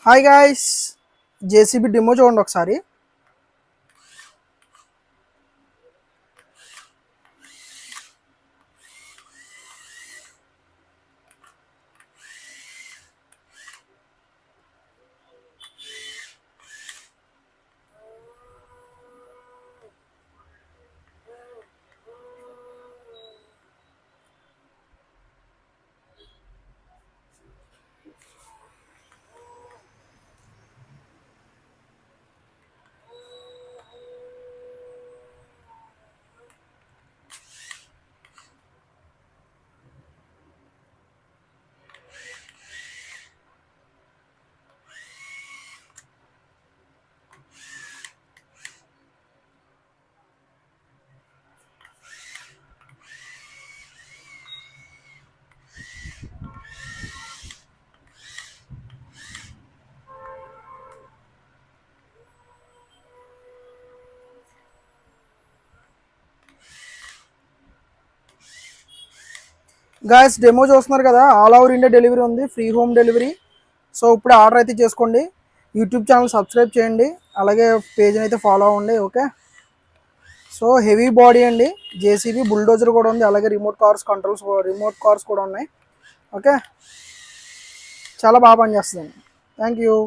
Hi guys, JCB demo చూడండి ఒకసారి. Guys, demo చూస్తున్నారు కదా, ఆల్ ఓవర్ ఇండియా డెలివరీ ఉంది, ఫ్రీ హోమ్ డెలివరీ. సో ఇప్పుడు ఆర్డర్ అయితే చేసుకోండి. యూట్యూబ్ ఛానల్ సబ్స్క్రైబ్ చేయండి, అలాగే పేజ్ని అయితే ఫాలో అవ్వండి. ఓకే, సో హెవీ బాడీ అండి, జేసీబీ బుల్డోజర్ కూడా ఉంది, అలాగే రిమోట్ కార్స్ కూడా ఉన్నాయి. ఓకే, చాలా బాగా పనిచేస్తుంది. Thank you.